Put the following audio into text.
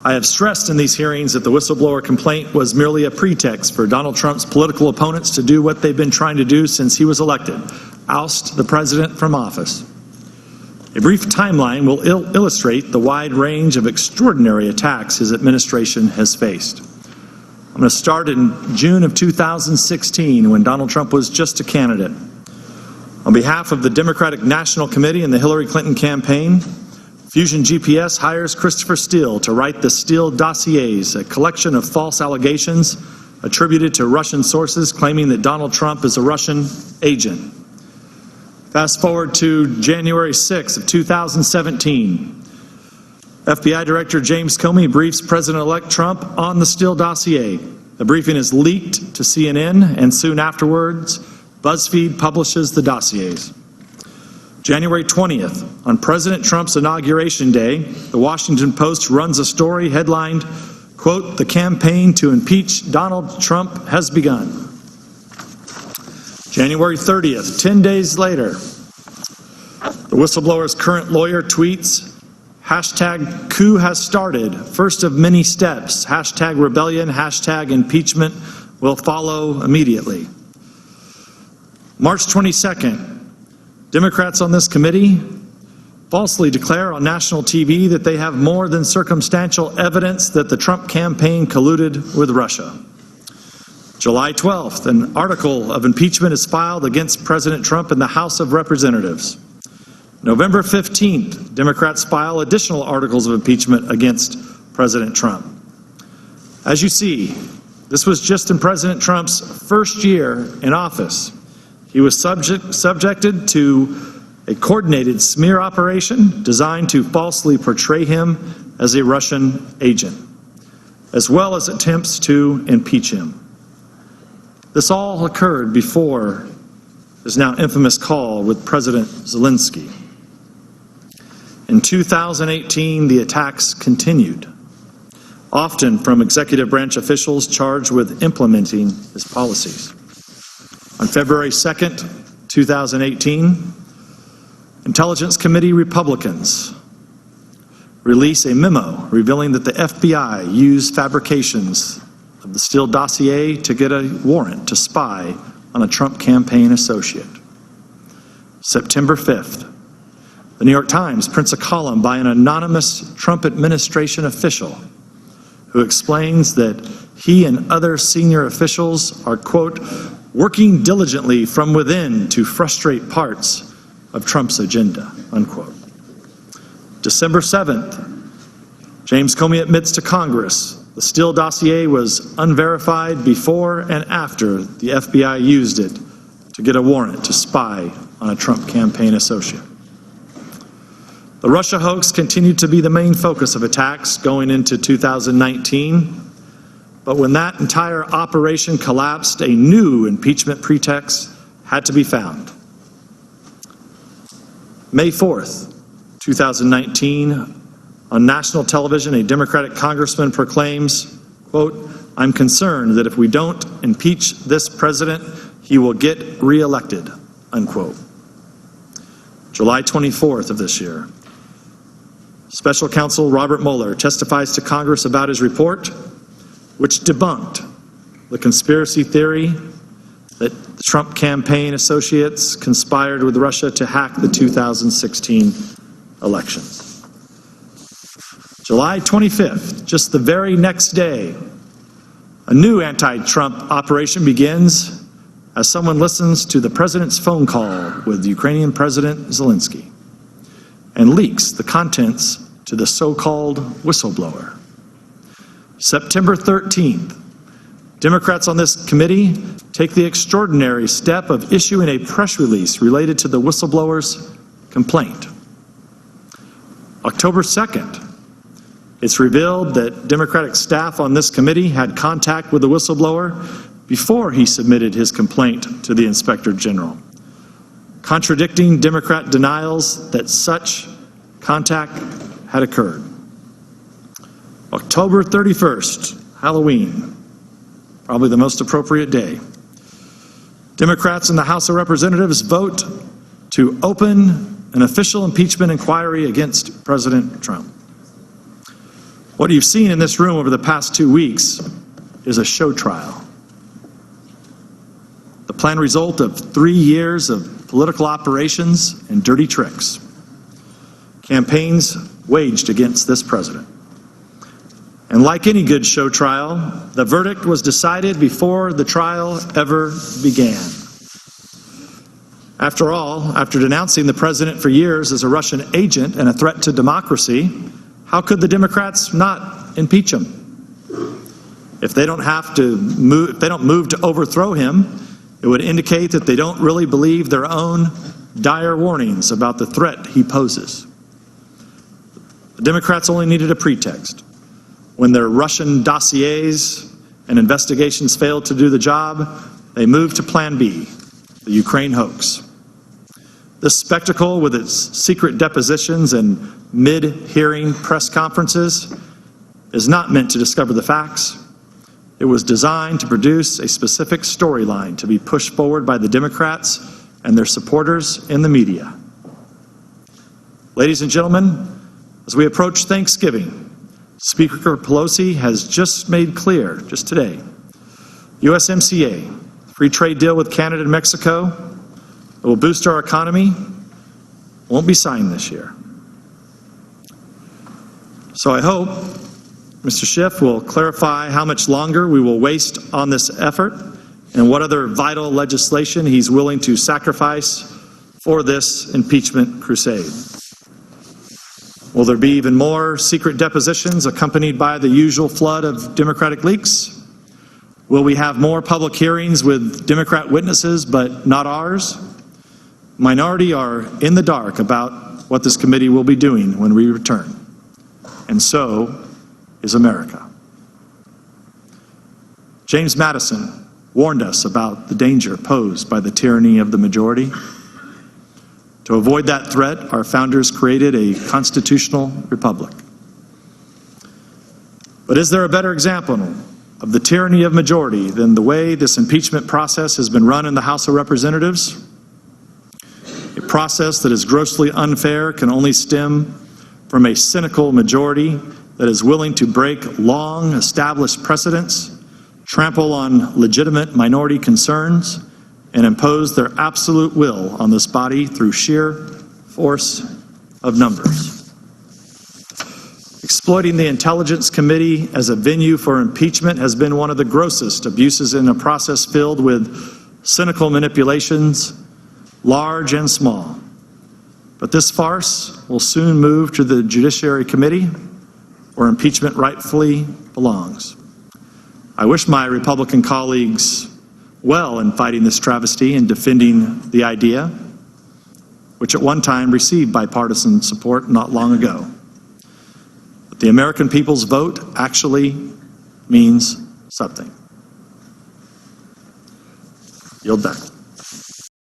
I have stressed in these hearings that the whistleblower complaint was merely a pretext for Donald Trump's political opponents to do what they've been trying to do since he was elected: oust the president from office. A brief timeline will illustrate the wide range of extraordinary attacks his administration has faced. I'm going to start in June of 2016, when Donald Trump was just a candidate. On behalf of the Democratic National Committee and the Hillary Clinton campaign, Fusion GPS hires Christopher Steele to write the Steele dossiers, a collection of false allegations attributed to Russian sources claiming that Donald Trump is a Russian agent. Fast forward to January 6 of 2017. FBI Director James Comey briefs President-elect Trump on the Steele dossier. The briefing is leaked to CNN, and soon afterwards, BuzzFeed publishes the dossiers. January 20th, on President Trump's inauguration day, the Washington Post runs a story headlined, quote, "The campaign to impeach Donald Trump has begun." January 30th, 10 days later, the whistleblower's current lawyer tweets, hashtag coup has started, first of many steps, hashtag rebellion, hashtag impeachment will follow immediately. March 22nd, Democrats on this committee falsely declare on national TV that they have more than circumstantial evidence that the Trump campaign colluded with Russia. July 12th, an article of impeachment is filed against President Trump in the House of Representatives. November 15th, Democrats file additional articles of impeachment against President Trump. As you see, this was just in President Trump's first year in office. He was subjected to a coordinated smear operation designed to falsely portray him as a Russian agent, as well as attempts to impeach him. This all occurred before his now infamous call with President Zelensky. In 2018, the attacks continued, often from executive branch officials charged with implementing his policies. On February 2nd, 2018, Intelligence Committee Republicans release a memo revealing that the FBI used fabrications of the Steele dossier to get a warrant to spy on a Trump campaign associate. September 5th, the New York Times prints a column by an anonymous Trump administration official who explains that he and other senior officials are, quote, working diligently from within to frustrate parts of Trump's agenda, unquote. December 7th, James Comey admits to Congress the Steele dossier was unverified before and after the FBI used it to get a warrant to spy on a Trump campaign associate. The Russia hoax continued to be the main focus of attacks going into 2019. But when that entire operation collapsed, a new impeachment pretext had to be found. May 4th, 2019, on national television, a Democratic congressman proclaims, quote, "I'm concerned that if we don't impeach this president, he will get reelected," unquote. July 24th of this year, Special Counsel Robert Mueller testifies to Congress about his report, which debunked the conspiracy theory that the Trump campaign associates conspired with Russia to hack the 2016 elections. July 25th, just the very next day, a new anti-Trump operation begins as someone listens to the president's phone call with Ukrainian President Zelensky and leaks the contents to the so-called whistleblower. September 13th, Democrats on this committee take the extraordinary step of issuing a press release related to the whistleblower's complaint. October 2nd, it's revealed that Democratic staff on this committee had contact with the whistleblower before he submitted his complaint to the Inspector General, contradicting Democrat denials that such contact had occurred. October 31st, Halloween, probably the most appropriate day. Democrats in the House of Representatives vote to open an official impeachment inquiry against President Trump. What you've seen in this room over the past 2 weeks is a show trial. The planned result of 3 years of political operations and dirty tricks. Campaigns waged against this president. And like any good show trial, the verdict was decided before the trial ever began. After all, after denouncing the president for years as a Russian agent and a threat to democracy, how could the Democrats not impeach him? If they don't move to overthrow him, it would indicate that they don't really believe their own dire warnings about the threat he poses. The Democrats only needed a pretext. When their Russian dossiers and investigations failed to do the job, they moved to Plan B, the Ukraine hoax. This spectacle, with its secret depositions and mid-hearing press conferences, is not meant to discover the facts. It was designed to produce a specific storyline to be pushed forward by the Democrats and their supporters in the media. Ladies and gentlemen, as we approach Thanksgiving, Speaker Pelosi has just made clear, just today, USMCA, free trade deal with Canada and Mexico, that will boost our economy, won't be signed this year. So I hope Mr. Schiff will clarify how much longer we will waste on this effort and what other vital legislation he's willing to sacrifice for this impeachment crusade. Will there be even more secret depositions accompanied by the usual flood of Democratic leaks? Will we have more public hearings with Democrat witnesses but not ours? Minority are in the dark about what this committee will be doing when we return. And so is America. James Madison warned us about the danger posed by the tyranny of the majority. To avoid that threat, our founders created a constitutional republic. But is there a better example of the tyranny of majority than the way this impeachment process has been run in the House of Representatives? A process that is grossly unfair can only stem from a cynical majority that is willing to break long-established precedents, trample on legitimate minority concerns, and impose their absolute will on this body through sheer force of numbers. Exploiting the Intelligence Committee as a venue for impeachment has been one of the grossest abuses in a process filled with cynical manipulations, large and small. But this farce will soon move to the Judiciary Committee, where impeachment rightfully belongs. I wish my Republican colleagues well in fighting this travesty and defending the idea, which at one time received bipartisan support not long ago. But the American people's vote actually means something. Yield back.